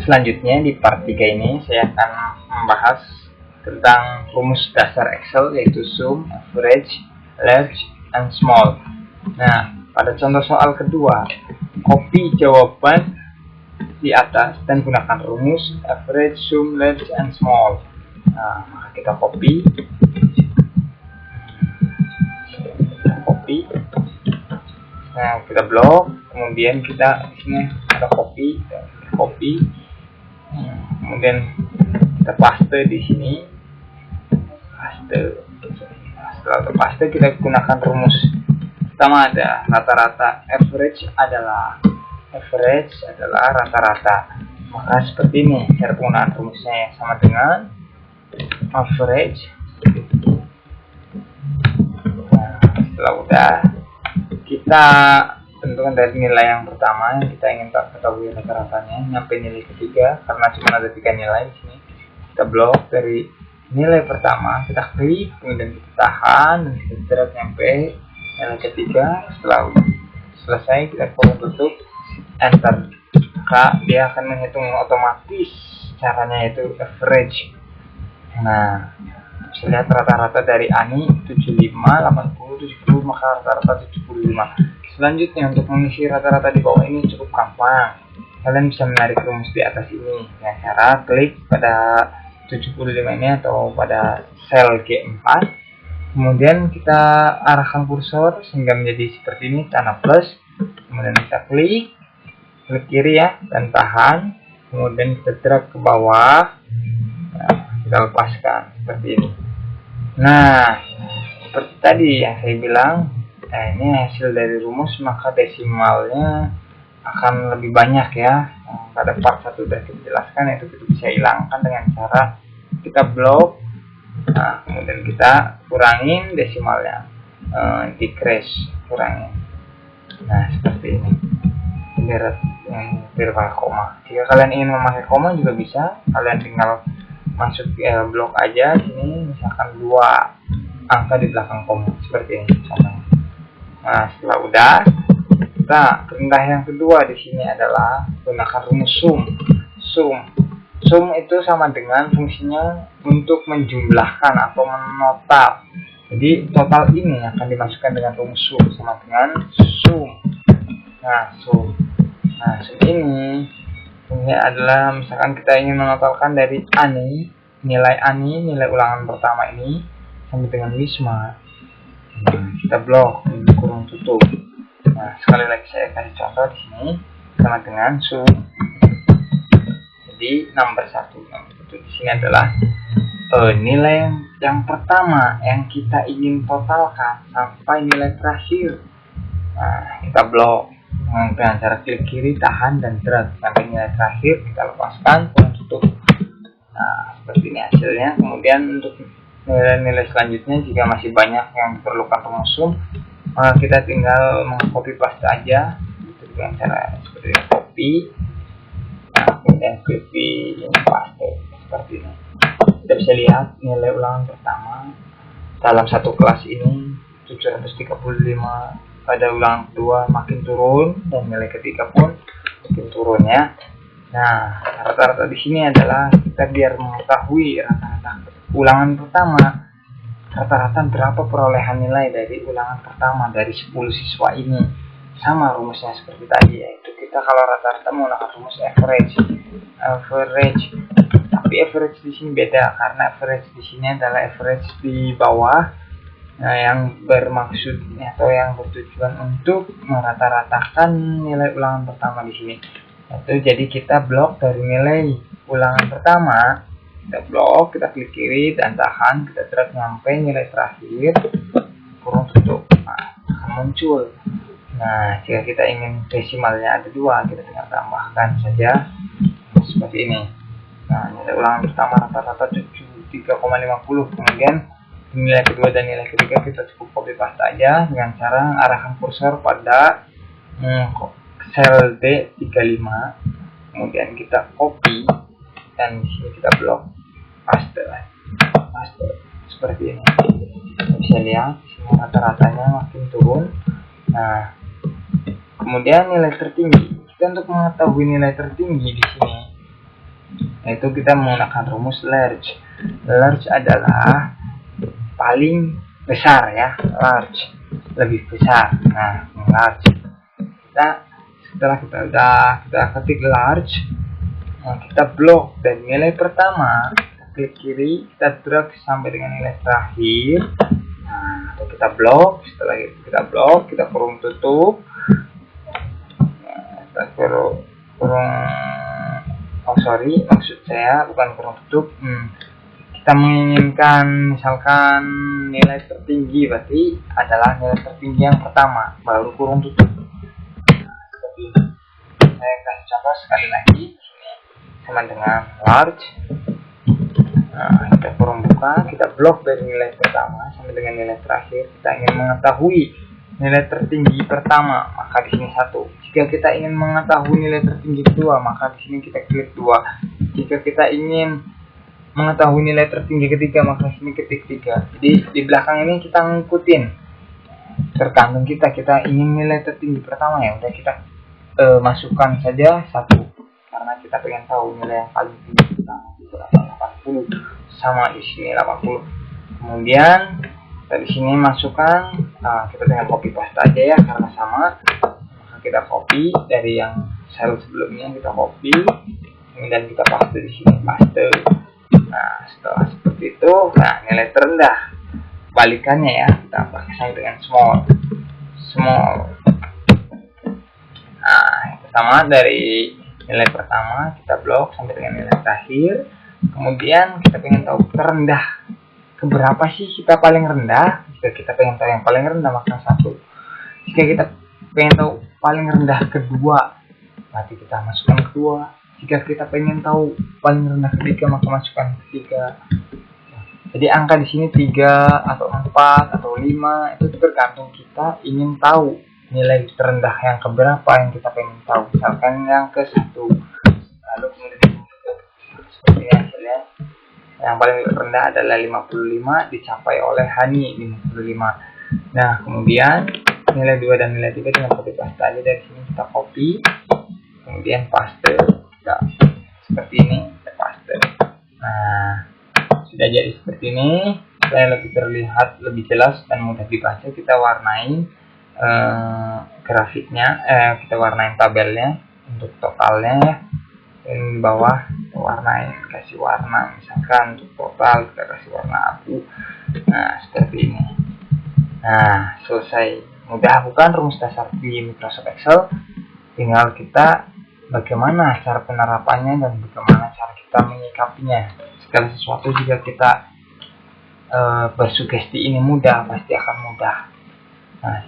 Selanjutnya di part 3 ini saya akan membahas tentang rumus dasar Excel, yaitu sum, average, large, and small. Nah, pada contoh soal kedua, copy jawaban di atas dan gunakan rumus average, sum, large, and small. Nah, maka kita copy. Nah, kita blok, kemudian kita di sini ada copy, kemudian kita paste di sini, paste. Setelah terpaste, kita gunakan rumus pertama, ada rata-rata. Average adalah rata-rata. Maka seperti ini cara penggunaan rumusnya, yang sama dengan average. Nah, setelah udah, kita tentukan dari nilai yang pertama yang kita ingin ketahui rata-ratanya nyampe nilai ketiga, karena cuma ada 3 nilai di sini. Kita blok dari nilai pertama, kita klik, kemudian kita tahan dan kita drag nyampe nilai ketiga. Setelah selesai, kita tutup, enter. Maka dia akan menghitung otomatis, caranya yaitu average. Nah, bisa lihat rata-rata dari Ani 75, 80, 70, maka rata-rata 75. Selanjutnya, untuk mengisi rata-rata di bawah ini cukup gampang. Kalian bisa menarik rumus di atas ini dengan cara klik pada 75 ini atau pada sel G4. Kemudian kita arahkan kursor sehingga menjadi seperti ini, tanda plus. Kemudian kita klik kiri ya, dan tahan. Kemudian kita drag ke bawah. Nah, kita lepaskan seperti ini. Nah, seperti tadi yang saya bilang, ini hasil dari rumus, maka desimalnya akan lebih banyak ya. Pada part 1 sudah kita jelaskan, itu kita bisa hilangkan dengan cara kita blok. Nah, kemudian kita kurangin desimalnya, decrease, kurangin. Nah, seperti ini. Biar pakai koma. Jika kalian ingin memakai koma juga bisa. Kalian tinggal masuk blok aja sini, misalkan 2 angka di belakang koma, seperti ini contohnya. Nah, setelah udah, kita perintah yang kedua di sini adalah gunakan rumus sum. Sum itu sama dengan fungsinya untuk menjumlahkan atau menotal. Jadi total ini akan dimasukkan dengan rumus sum, sama dengan sum. Nah, sum ini adalah, misalkan kita ingin menotalkan dari Ani, nilai ulangan pertama ini sampai dengan Wisma. Nah, kita blok, kurung tutup. Nah, sekali lagi saya kasih contoh di sini sama dengan sum. Jadi nomor 1 di sini adalah nilai yang pertama yang kita ingin totalkan sampai nilai terakhir. Nah, kita blok dengan cara klik kiri, tahan, dan drag sampai nilai terakhir. Kita lepaskan, kurung tutup. Nah, seperti ini hasilnya. Kemudian untuk nilai-nilai selanjutnya, jika masih banyak yang diperlukan rumus sum, maka kita tinggal meng-copy paste aja dengan cara seperti ini, copy. Nah, kemudian klik di paste seperti ini. Kita bisa lihat nilai ulangan pertama dalam satu kelas ini 735. Pada ulangan kedua makin turun, dan nilai ketiga pun makin turun ya. Nah, rata-rata di sini adalah kita biar mengetahui rata-rata ulangan pertama, rata-rata berapa perolehan nilai dari ulangan pertama dari 10 siswa ini. Sama rumusnya seperti tadi, yaitu kita kalau rata-rata menggunakan rumus average. Tapi average di sini beda, karena average di sini adalah average di bawah. Nah, yang bermaksud atau yang bertujuan untuk merata-ratakan nilai ulangan pertama di sini. Jadi kita blok dari nilai ulangan pertama, kita blok, kita klik kiri dan tahan, kita drag nyampe nilai terakhir, kurung tutup. Nah, akan muncul. Nah, jika kita ingin desimalnya ada 2, kita tinggal tambahkan saja seperti ini. Nah, nilai ulangan pertama rata-rata 73,50. Kemudian nilai kedua dan nilai ketiga kita cukup copy paste aja dengan cara arahkan kursor pada sel D35, kemudian kita copy dan di sini kita blok, paste seperti ini. Bisa lihat sini rata-ratanya makin turun. Nah, kemudian nilai tertinggi kita untuk mengetahui nilai tertinggi di sini, yaitu kita menggunakan rumus large. Large adalah paling besar ya, large lebih besar. Nah, large setelah kita ketik large, kita blok dari nilai pertama, klik kiri, kita drag sampai dengan nilai terakhir. Nah, atau kita blok. Setelah itu kita blok, kita kurung tutup. Kita kurung maksud saya bukan kurung tutup. Kita menginginkan misalkan nilai tertinggi, berarti adalah nilai tertinggi yang pertama, baru kurung tutup. Nah, seperti ini. Saya kasih contoh sekali lagi, sama dengan large. Nah, kita kurung buka, kita blok dari nilai pertama sampai dengan nilai terakhir. Kita ingin mengetahui nilai tertinggi pertama, maka di sini 1. Jika kita ingin mengetahui nilai tertinggi kedua, maka di sini kita klik 2. Jika kita ingin mengetahui nilai tertinggi ketiga, maka di sini ketik 3. Jadi di belakang ini kita ngikutin, tergantung kita ingin nilai tertinggi pertama, ya udah kita masukkan saja 1, karena kita pengen tahu nilai yang paling tinggi pertama berapa. 80 sama di sini 80. Kemudian di sini masukkan, kita tinggal copy paste aja ya, karena sama. Maka kita copy dari yang sel sebelumnya, kita copy, kemudian kita paste di sini, paste. Nah, setelah seperti itu, nah nilai terendah balikannya ya, kita pakai dengan small. Nah, itu sama dari nilai pertama, kita blok sampai dengan nilai terakhir. Kemudian kita pengen tahu terendah keberapa sih kita paling rendah. Jika kita pengen tahu yang paling rendah, maka 1. Jika kita pengen tahu paling rendah kedua, berarti kita masukkan kedua. Jika kita pengen tahu paling rendah ketiga, maka masukkan ketiga. Jadi angka di sini 3 atau 4 atau 5, itu tergantung kita ingin tahu nilai terendah yang keberapa yang kita pengen tahu. Misalkan yang ke 1, lalu kemudian seperti hasilnya yang paling rendah adalah 55, dicapai oleh Hani 55. Nah, kemudian nilai 2 dan nilai 3 dengan copy paste aja dari sini, kita copy, kemudian paste. Nah, seperti ini, kita paste. Nah, sudah jadi seperti ini, supaya lebih terlihat lebih jelas dan mudah dibaca, kita warnai grafiknya, kita warnain tabelnya untuk totalnya ya. Di bawah kita warnain, kasih warna, misalkan untuk total kita kasih warna abu. Nah, seperti ini. Nah, selesai. Mudah bukan rumus dasar di Microsoft Excel? Tinggal kita bagaimana cara penerapannya dan bagaimana cara kita menyikapinya. Segala sesuatu jika kita bersugesti ini mudah, pasti akan mudah. Nah,